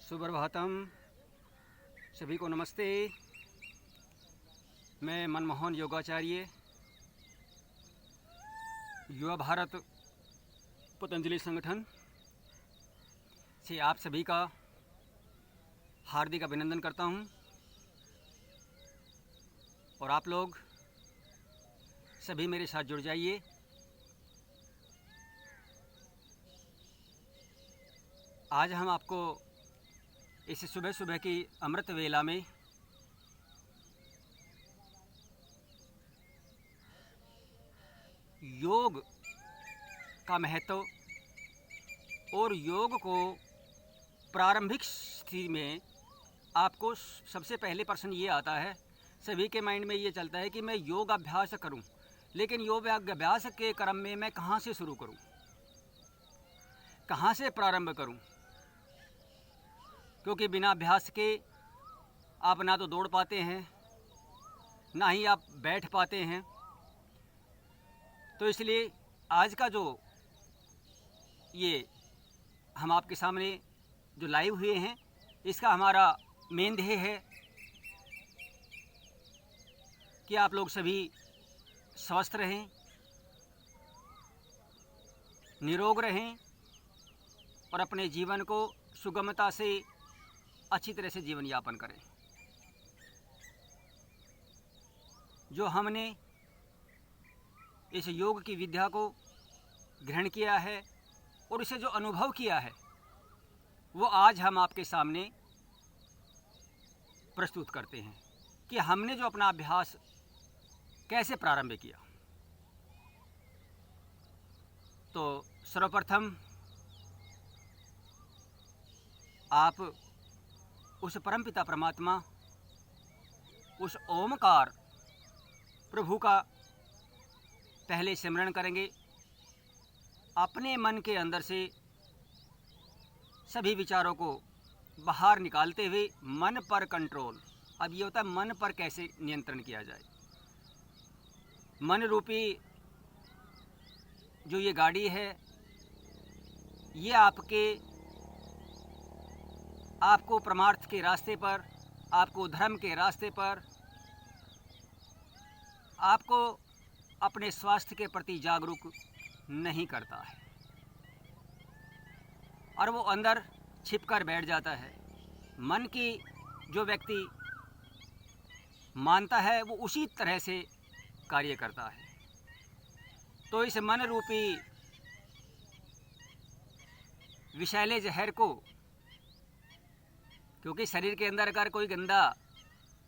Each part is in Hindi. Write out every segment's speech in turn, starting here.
सुप्रभातम। सभी को नमस्ते। मैं मनमोहन योगाचार्य, युवा भारत पतंजलि संगठन से आप सभी का हार्दिक अभिनंदन करता हूं। और आप लोग सभी मेरे साथ जुड़ जाइए। आज हम आपको इस सुबह सुबह की अमृत वेला में योग का महत्व और योग को प्रारंभिक स्थिति में आपको सबसे पहले प्रश्न ये आता है, सभी के माइंड में ये चलता है कि मैं योग अभ्यास करूं, लेकिन योग अभ्यास के क्रम में मैं कहाँ से शुरू करूं, कहाँ से प्रारंभ करूं? क्योंकि बिना अभ्यास के आप ना तो दौड़ पाते हैं, ना ही आप बैठ पाते हैं। तो इसलिए आज का जो ये हम आपके सामने जो लाइव हुए हैं, इसका हमारा मेन ध्येय है कि आप लोग सभी स्वस्थ रहें, निरोग रहें और अपने जीवन को सुगमता से अच्छी तरह से जीवन यापन करें। जो हमने इस योग की विद्या को ग्रहण किया है और इसे जो अनुभव किया है, वो आज हम आपके सामने प्रस्तुत करते हैं कि हमने जो अपना अभ्यास कैसे प्रारंभ किया। तो सर्वप्रथम आप उस परमपिता परमात्मा, उस ओमकार प्रभु का पहले सिमरन करेंगे। अपने मन के अंदर से सभी विचारों को बाहर निकालते हुए मन पर कंट्रोल। अब ये होता है मन पर कैसे नियंत्रण किया जाए। मन रूपी जो ये गाड़ी है, ये आपको परमार्थ के रास्ते पर, आपको धर्म के रास्ते पर, आपको अपने स्वास्थ्य के प्रति जागरूक नहीं करता है और वो अंदर छिपकर बैठ जाता है। मन की जो व्यक्ति मानता है वो उसी तरह से कार्य करता है। तो इस मन रूपी विषैले जहर को, क्योंकि शरीर के अंदर अगर कोई गंदा,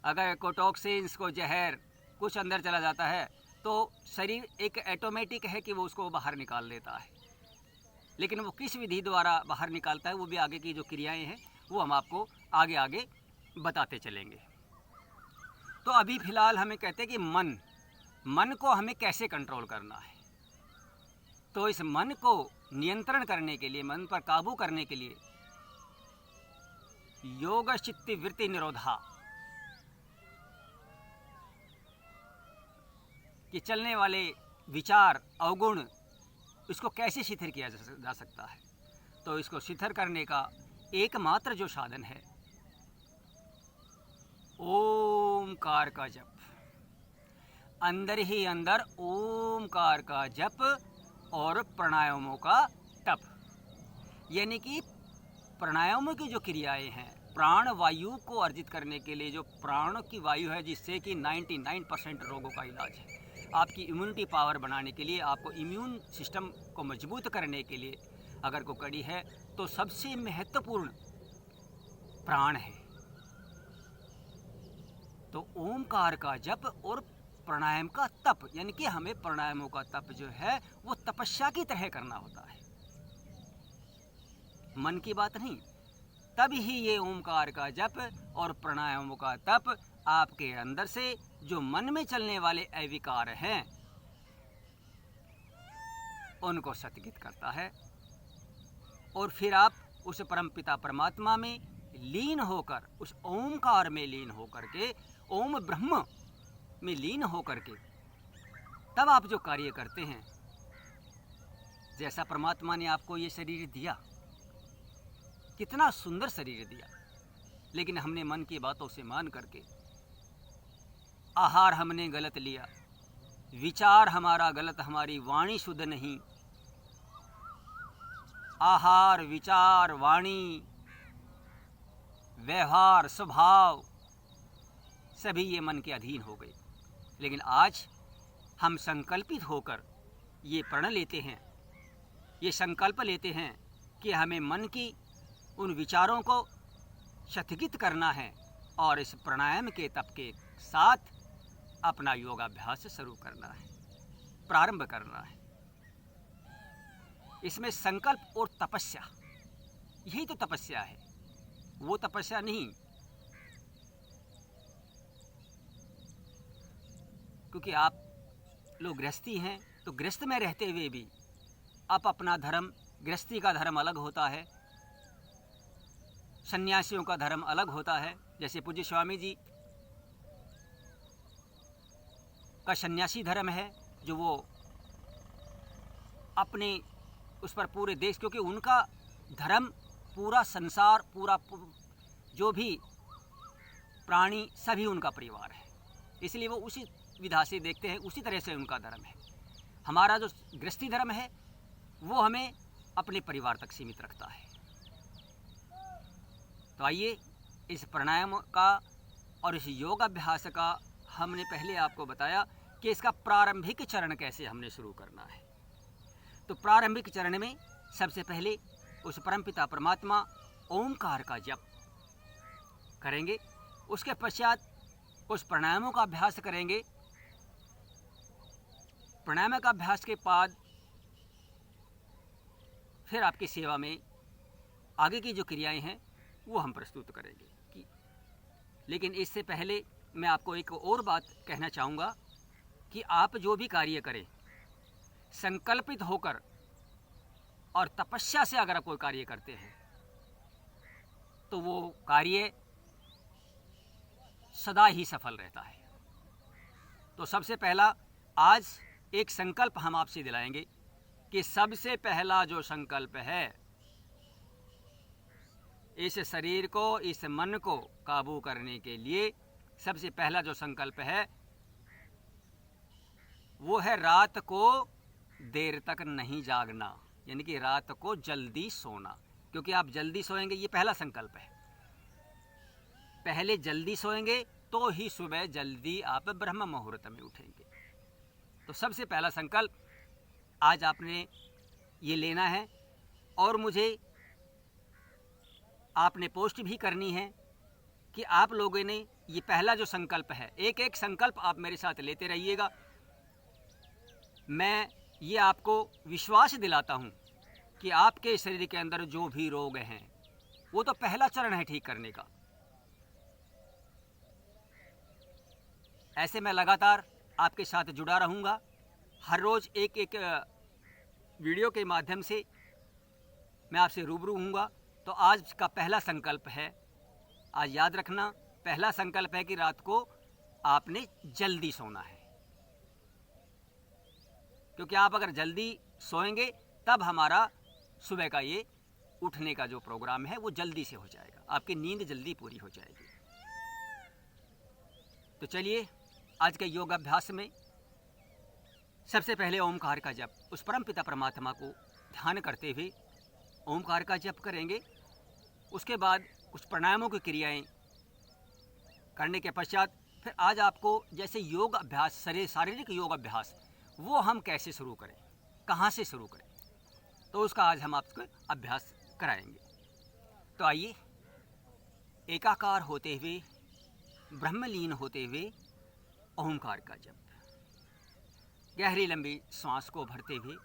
अगर कोई टॉक्सिन्स, को जहर कुछ अंदर चला जाता है तो शरीर एक ऑटोमेटिक है कि वो उसको बाहर निकाल देता है। लेकिन वो किस विधि द्वारा बाहर निकालता है, वो भी आगे की जो क्रियाएं हैं वो हम आपको आगे आगे बताते चलेंगे। तो अभी फ़िलहाल हमें कहते हैं कि मन को हमें कैसे कंट्रोल करना है। तो इस मन को नियंत्रण करने के लिए, मन पर काबू करने के लिए योग चित्ति वृत्ति निरोधा, कि चलने वाले विचार अवगुण, इसको कैसे शिथिल किया जा सकता है। तो इसको शिथिल करने का एकमात्र जो साधन है, ओमकार का जप। अंदर ही अंदर ओमकार का जप और प्राणायामों का तप। यानी कि प्राणायामों की जो क्रियाएं हैं, प्राण वायु को अर्जित करने के लिए, जो प्राण की वायु है जिससे कि 99% रोगों का इलाज है, आपकी इम्यूनिटी पावर बढ़ाने के लिए, आपको इम्यून सिस्टम को मजबूत करने के लिए अगर कोई कड़ी है तो सबसे महत्वपूर्ण प्राण है। तो ओमकार का जप और प्राणायाम का तप, यानी कि हमें प्राणायामों का तप जो है वो तपस्या की तरह करना होता है, मन की बात नहीं। तब ही ये ओमकार का जप और प्राणायामों का तप आपके अंदर से जो मन में चलने वाले अविकार हैं उनको सत्कृत करता है। और फिर आप उस परमपिता परमात्मा में लीन होकर, उस ओमकार में लीन होकर के, ओम ब्रह्म में लीन होकर के, तब आप जो कार्य करते हैं, जैसा परमात्मा ने आपको ये शरीर दिया, कितना सुंदर शरीर दिया, लेकिन हमने मन की बातों से मान करके आहार हमने गलत लिया, विचार हमारा गलत, हमारी वाणी शुद्ध नहीं। आहार, विचार, वाणी, व्यवहार, स्वभाव सभी ये मन के अधीन हो गए। लेकिन आज हम संकल्पित होकर ये प्रण लेते हैं, ये संकल्प लेते हैं कि हमें मन की उन विचारों को स्थगित करना है और इस प्राणायाम के तप के साथ अपना योगाभ्यास शुरू करना है, प्रारंभ करना है। इसमें संकल्प और तपस्या, यही तो तपस्या है, वो तपस्या नहीं। क्योंकि आप लोग गृहस्थी हैं, तो गृहस्थ में रहते हुए भी आप अपना धर्म, गृहस्थी का धर्म अलग होता है, सन्यासियों का धर्म अलग होता है। जैसे पूज्य स्वामी जी का सन्यासी धर्म है, जो वो अपने उस पर पूरे देश, क्योंकि उनका धर्म पूरा संसार, पूरा जो भी प्राणी सभी उनका परिवार है, इसलिए वो उसी विधा से देखते हैं, उसी तरह से उनका धर्म है। हमारा जो गृहस्थी धर्म है वो हमें अपने परिवार तक सीमित रखता है। तो आइए इस प्राणायाम का और इस योग अभ्यास का हमने पहले आपको बताया कि इसका प्रारंभिक चरण कैसे हमने शुरू करना है। तो प्रारंभिक चरण में सबसे पहले उस परमपिता परमात्मा ओमकार का जप करेंगे, उसके पश्चात कुछ प्राणायामों का अभ्यास करेंगे। प्राणायाम का अभ्यास के बाद फिर आपकी सेवा में आगे की जो क्रियाएं हैं वो हम प्रस्तुत करेंगे। लेकिन इससे पहले मैं आपको एक और बात कहना चाहूँगा कि आप जो भी कार्य करें संकल्पित होकर और तपस्या से अगर आप कोई कार्य करते हैं तो वो कार्य सदा ही सफल रहता है। तो सबसे पहला आज एक संकल्प हम आपसे दिलाएंगे कि सबसे पहला जो संकल्प है, इस शरीर को, इस मन को काबू करने के लिए सबसे पहला जो संकल्प है वो है रात को देर तक नहीं जागना, यानी कि रात को जल्दी सोना। क्योंकि आप जल्दी सोएंगे, ये पहला संकल्प है। पहले जल्दी सोएंगे तो ही सुबह जल्दी आप ब्रह्म मुहूर्त में उठेंगे। तो सबसे पहला संकल्प आज आपने ये लेना है और मुझे आपने पोस्ट भी करनी है कि आप लोगों ने ये पहला जो संकल्प है, एक एक संकल्प आप मेरे साथ लेते रहिएगा। मैं ये आपको विश्वास दिलाता हूँ कि आपके शरीर के अंदर जो भी रोग हैं वो तो पहला चरण है ठीक करने का। ऐसे मैं लगातार आपके साथ जुड़ा रहूँगा, हर रोज़ एक एक वीडियो के माध्यम से मैं आपसे रूबरू हूँगा। तो आज का पहला संकल्प है, आज याद रखना, पहला संकल्प है कि रात को आपने जल्दी सोना है। क्योंकि आप अगर जल्दी सोएंगे तब हमारा सुबह का ये उठने का जो प्रोग्राम है वो जल्दी से हो जाएगा, आपकी नींद जल्दी पूरी हो जाएगी। तो चलिए आज के योगाभ्यास में सबसे पहले ओमकार का जप, उस परमपिता परमात्मा को ध्यान करते हुए ओमकार का जप करेंगे। उसके बाद कुछ प्राणायामों की क्रियाएं करने के पश्चात फिर आज आपको जैसे योग अभ्यास, शारीरिक योग अभ्यास, वो हम कैसे शुरू करें, कहाँ से शुरू करें, तो उसका आज हम आपको अभ्यास कराएंगे। तो आइए एकाकार होते हुए, ब्रह्मलीन होते हुए ओमकार का जप, गहरी लंबी सांस को भरते हुए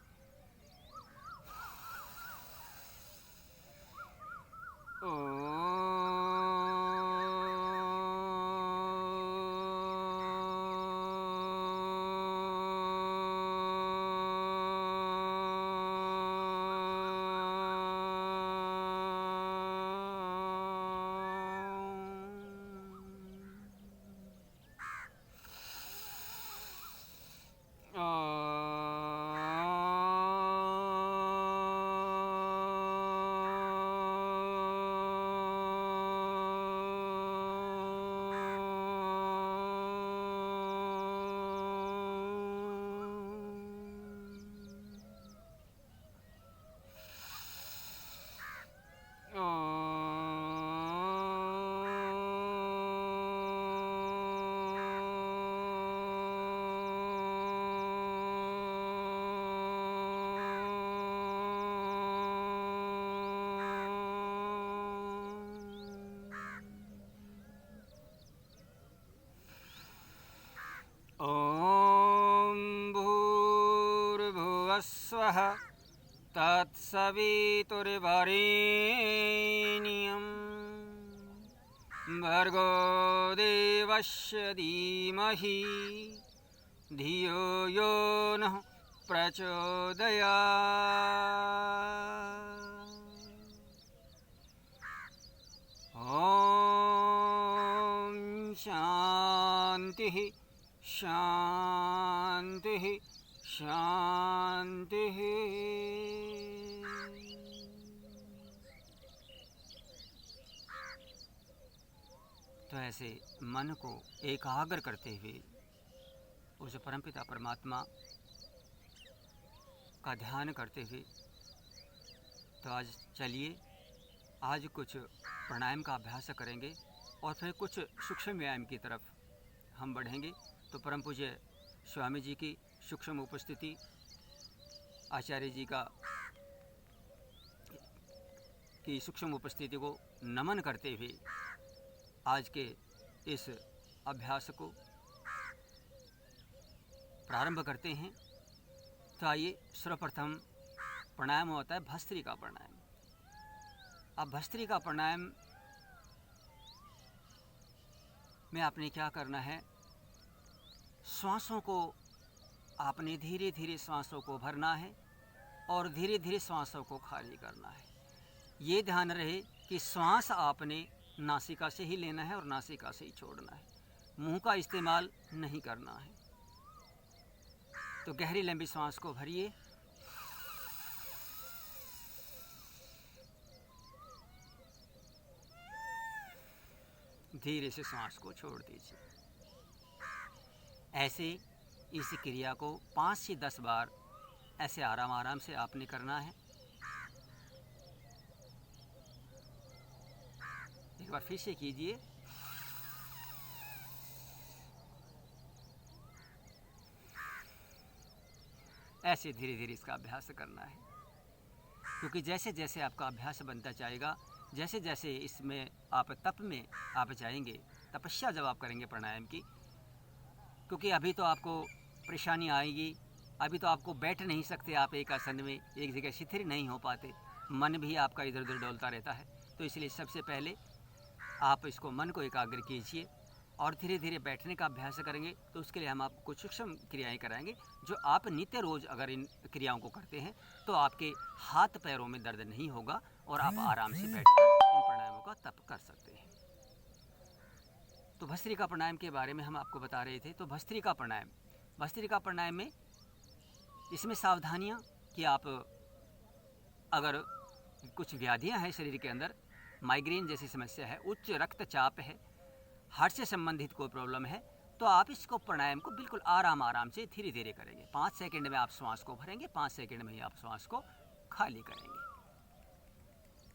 तत्सवितुर्वरेण्यं भर्गो देवस्य धीमहि धियो यो नः प्रचोदयात्। ॐ शान्तिः शान्तिः शान्तिः। तो ऐसे मन को एकाग्र करते हुए उस परमपिता परमात्मा का ध्यान करते हुए, तो आज चलिए आज कुछ प्राणायाम का अभ्यास करेंगे और फिर कुछ सूक्ष्म व्यायाम की तरफ हम बढ़ेंगे। तो परम पूज्य स्वामी जी की सूक्ष्म उपस्थिति, आचार्य जी की सूक्ष्म उपस्थिति को नमन करते हुए आज के इस अभ्यास को प्रारंभ करते हैं। तो आइए सर्वप्रथम प्राणायाम होता है भस्त्रिका प्राणायाम। अब भस्त्रिका प्राणायाम में आपने क्या करना है, श्वासों को आपने धीरे धीरे श्वासों को भरना है और धीरे धीरे श्वासों को खाली करना है। ये ध्यान रहे कि श्वास आपने नासिका से ही लेना है और नासिका से ही छोड़ना है, मुंह का इस्तेमाल नहीं करना है। तो गहरी लंबी सांस को भरिए, धीरे से सांस को छोड़ दीजिए। ऐसे इस क्रिया को 5 से 10 बार ऐसे आराम आराम से आपने करना है। एक बार फिर से कीजिए। ऐसे धीरे धीरे इसका अभ्यास करना है, क्योंकि जैसे जैसे आपका अभ्यास बनता जाएगा, जैसे जैसे इसमें आप तप में आप जाएंगे, तपस्या जब आप करेंगे प्राणायाम की, क्योंकि अभी तो आपको परेशानी आएगी, अभी तो आपको बैठ नहीं सकते आप एक आसन में, एक जगह स्थिर नहीं हो पाते, मन भी आपका इधर उधर डोलता रहता है। तो इसलिए सबसे पहले आप इसको मन को एकाग्र कीजिए और धीरे धीरे बैठने का अभ्यास करेंगे। तो उसके लिए हम आपको कुछ सूक्ष्म क्रियाएं कराएंगे जो आप नित्य रोज अगर इन क्रियाओं को करते हैं तो आपके हाथ पैरों में दर्द नहीं होगा और आप आराम से बैठकर इन प्राणायामों का तप कर सकते हैं। तो भस्त्रिका प्राणायाम के बारे में हम आपको बता रहे थे। तो भस्त्रिका प्राणायाम में इसमें सावधानियाँ कि आप अगर कुछ व्याधियाँ हैं शरीर के अंदर, माइग्रेन जैसी समस्या है, उच्च रक्तचाप है, हार्ट से संबंधित कोई प्रॉब्लम है, तो आप इसको प्राणायाम को बिल्कुल आराम आराम से धीरे धीरे करेंगे। 5 सेकंड में आप श्वास को भरेंगे, 5 सेकंड में ही आप श्वास को खाली करेंगे।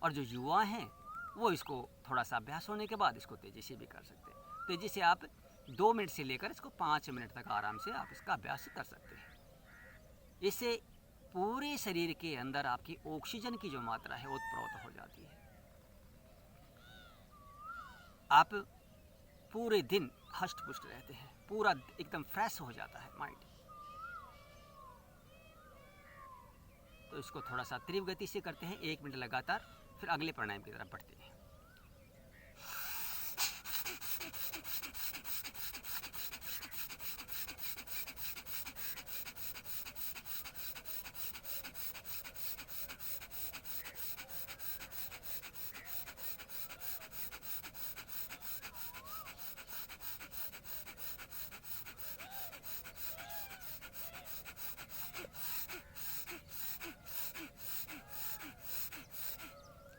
और जो युवा हैं वो इसको थोड़ा सा अभ्यास होने के बाद इसको तेज़ी से भी कर सकते हैं। तेज़ी से आप 2 मिनट से लेकर इसको 5 मिनट तक आराम से आप इसका अभ्यास कर सकते हैं। इससे पूरे शरीर के अंदर आपकी ऑक्सीजन की जो मात्रा है ओतप्रोत हो जाती है। आप पूरे दिन हष्ट पुष्ट रहते हैं, पूरा एकदम फ्रेश हो जाता है माइंड। तो इसको थोड़ा सा तीव्र गति से करते हैं, 1 मिनट लगातार, फिर अगले प्राणायाम की तरफ बढ़ते हैं।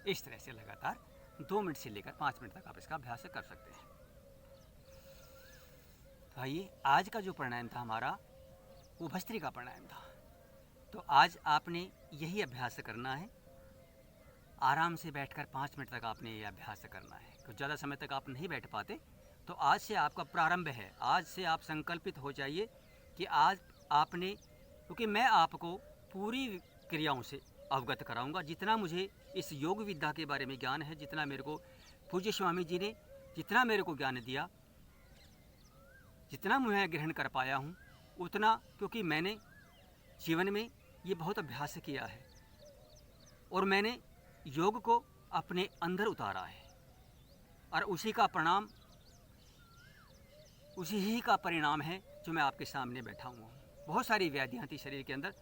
इस तरह से लगातार 2 मिनट से लेकर 5 मिनट तक आप इसका अभ्यास कर सकते हैं। तो आइए, आज का जो प्राणायाम था हमारा वो भस्त्रिका प्राणायाम था। तो आज आपने यही अभ्यास करना है, आराम से बैठकर 5 मिनट तक आपने ये अभ्यास करना है। तो ज़्यादा समय तक आप नहीं बैठ पाते, तो आज से आपका प्रारंभ है। आज से आप संकल्पित हो जाइए कि आज आपने, क्योंकि मैं आपको पूरी क्रियाओं से अवगत कराऊंगा, जितना मुझे इस योग विद्या के बारे में ज्ञान है, जितना मेरे को पूज्य स्वामी जी ने जितना मेरे को ज्ञान दिया, जितना मैं ग्रहण कर पाया हूँ उतना, क्योंकि मैंने जीवन में ये बहुत अभ्यास किया है और मैंने योग को अपने अंदर उतारा है और उसी ही का परिणाम है जो मैं आपके सामने बैठा हुआ हूँ। बहुत सारी व्याधियाँ थी शरीर के अंदर।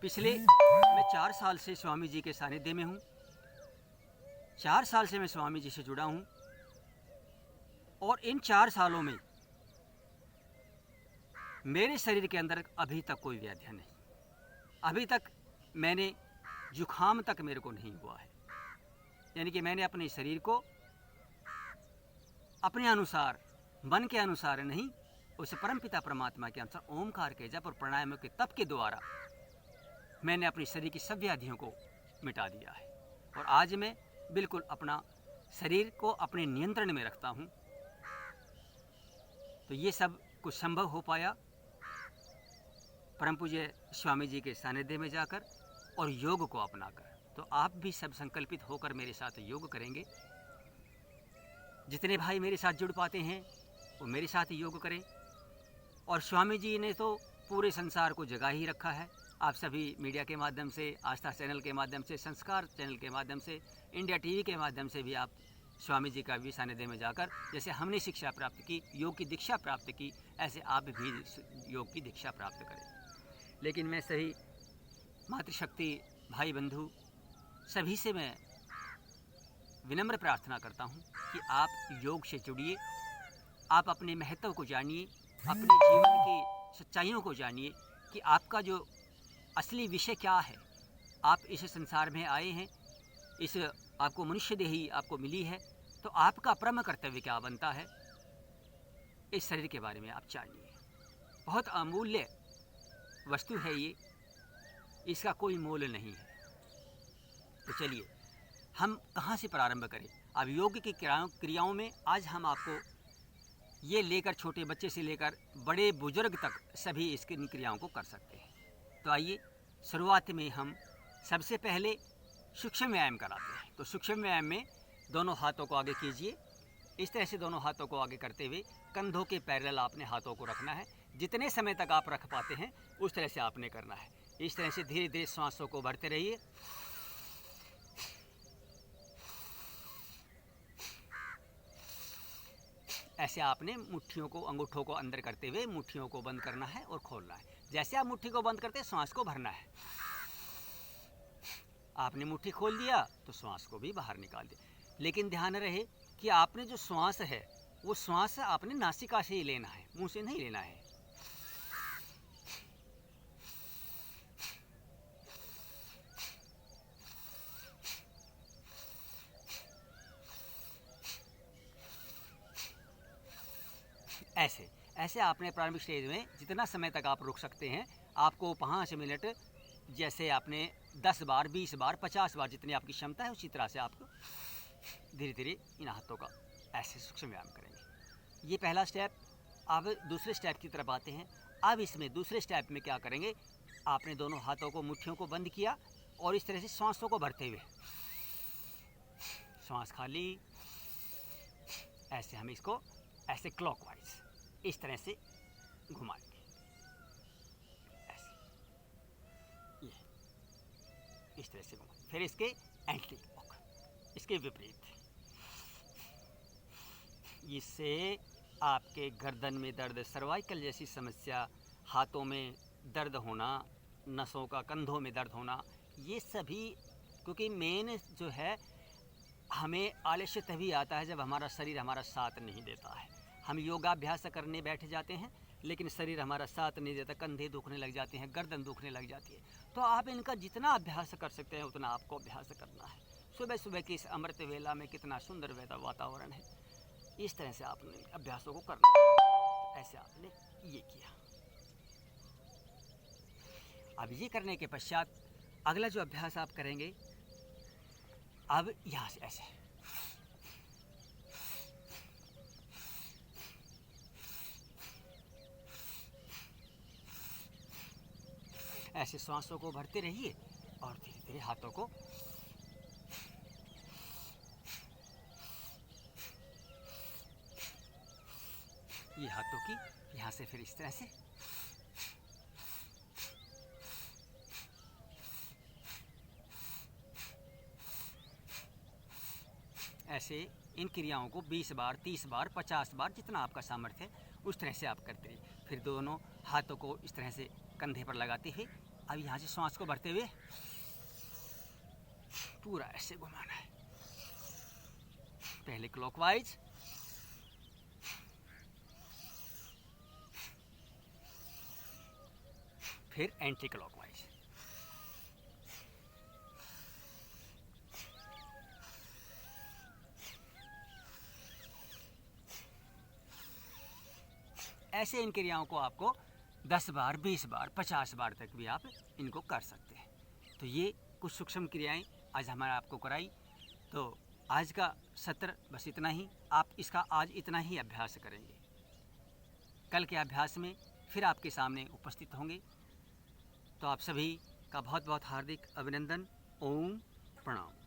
पिछले मैं 4 साल से स्वामी जी के सानिध्य में हूँ, 4 साल से मैं स्वामी जी से जुड़ा हूँ और इन 4 सालों में मेरे शरीर के अंदर अभी तक कोई व्याधियाँ नहीं, अभी तक मैंने जुखाम तक मेरे को नहीं हुआ है। यानी कि मैंने अपने शरीर को अपने अनुसार, मन के अनुसार नहीं, उस परमपिता परमात्मा के अनुसार ओमकार के जप और प्राणायाम के तप के द्वारा मैंने अपने शरीर की सब व्याधियों को मिटा दिया है और आज मैं बिल्कुल अपना शरीर को अपने नियंत्रण में रखता हूँ। तो ये सब कुछ संभव हो पाया परम पूज्य स्वामी जी के सानिध्य में जाकर और योग को अपनाकर। तो आप भी सब संकल्पित होकर मेरे साथ योग करेंगे। जितने भाई मेरे साथ जुड़ पाते हैं वो मेरे साथ योग करें। और स्वामी जी ने तो पूरे संसार को जगा ही रखा है। आप सभी मीडिया के माध्यम से, आस्था चैनल के माध्यम से, संस्कार चैनल के माध्यम से, इंडिया टीवी के माध्यम से भी आप स्वामी जी का भी सानिध्य में जाकर, जैसे हमने शिक्षा प्राप्त की, योग की दीक्षा प्राप्त की, ऐसे आप भी योग की दीक्षा प्राप्त करें। लेकिन मैं सभी मातृशक्ति भाई बंधु सभी से मैं विनम्र प्रार्थना करता हूँ कि आप योग से जुड़िए, आप अपने महत्व को जानिए, अपने जीवन की सच्चाइयों को जानिए कि आपका जो असली विषय क्या है। आप इस संसार में आए हैं, इस आपको मनुष्य देही आपको मिली है, तो आपका परम कर्तव्य क्या बनता है, इस शरीर के बारे में आप जानिए। बहुत अमूल्य वस्तु है ये, इसका कोई मोल नहीं है। तो चलिए हम कहाँ से प्रारंभ करें। अब योग की क्रियाओं में आज हम आपको ये लेकर, छोटे बच्चे से लेकर बड़े बुजुर्ग तक सभी इसकी क्रियाओं को कर सकते हैं। तो आइए शुरुआत में हम सबसे पहले सूक्ष्म व्यायाम कराते हैं। तो सूक्ष्म व्यायाम में दोनों हाथों को आगे कीजिए। इस तरह से दोनों हाथों को आगे करते हुए कंधों के पैरेलल आपने हाथों को रखना है। जितने समय तक आप रख पाते हैं उस तरह से आपने करना है। इस तरह से धीरे धीरे सांसों को भरते रहिए। ऐसे आपने मुट्ठियों को, अंगूठों को अंदर करते हुए मुट्ठियों को बंद करना है और खोलना है। जैसे आप मुट्ठी को बंद करते हैं, सांस को भरना है। आपने मुट्ठी खोल दिया तो सांस को भी बाहर निकाल दिया। लेकिन ध्यान रहे कि आपने जो श्वास है वो श्वास आपने नासिका से ही लेना है, मुंह से नहीं लेना है। ऐसे आपने प्रारंभिक स्टेज में जितना समय तक आप रुक सकते हैं, आपको 5 मिनट, जैसे आपने 10 बार, 20 बार, 50 बार, जितनी आपकी क्षमता है उसी तरह से आपको धीरे धीरे इन हाथों का ऐसे सूक्ष्म व्यायाम करेंगे। ये पहला स्टेप। अब दूसरे स्टेप की तरफ आते हैं। अब इसमें दूसरे स्टेप में क्या करेंगे, आपने दोनों हाथों को, मुट्ठियों को बंद किया और इस तरह से सांसों को भरते हुए, सांस खाली, ऐसे हम इसको ऐसे क्लॉकवाइज इस तरह से घुमाएंगे। ऐसे ये इस तरह से घुमाएंगे। फिर इसके एंटी क्लॉक, इसके विपरीत। इससे आपके गर्दन में दर्द, सर्वाइकल जैसी समस्या, हाथों में दर्द होना, नसों का, कंधों में दर्द होना, ये सभी, क्योंकि मेन जो है, हमें आलस्य तभी आता है जब हमारा शरीर हमारा साथ नहीं देता है। हम योगाभ्यास करने बैठ जाते हैं लेकिन शरीर हमारा साथ नहीं देता, कंधे दुखने लग जाते हैं, गर्दन दुखने लग जाती है। तो आप इनका जितना अभ्यास कर सकते हैं उतना आपको अभ्यास करना है। सुबह सुबह की इस अमृत वेला में कितना सुंदर वातावरण है, इस तरह से आपने अभ्यासों को करना है। तो ऐसे आपने ये किया। अब ये करने के पश्चात अगला जो अभ्यास आप करेंगे, अब यहाँ से ऐसे ऐसे सांसों को भरते रहिए और धीरे धीरे हाथों को ये हाथों की यहाँ से फिर इस तरह से ऐसे इन क्रियाओं को 20 बार, 30 बार, 50 बार, जितना आपका सामर्थ्य है उस तरह से आप करते रहिए। फिर दोनों हाथों को इस तरह से कंधे पर लगाते हुए अब यहाँ से सांस को भरते हुए पूरा ऐसे घुमाना है। पहले क्लॉकवाइज, फिर एंटी क्लॉकवाइज। ऐसे इन क्रियाओं को आपको 10 बार, 20 बार, 50 बार तक भी आप इनको कर सकते हैं। तो ये कुछ सूक्ष्म क्रियाएं आज हमारा आपको कराई। तो आज का सत्र बस इतना ही। आप इसका आज इतना ही अभ्यास करेंगे। कल के अभ्यास में फिर आपके सामने उपस्थित होंगे। तो आप सभी का बहुत बहुत हार्दिक अभिनंदन। ओम प्रणाम।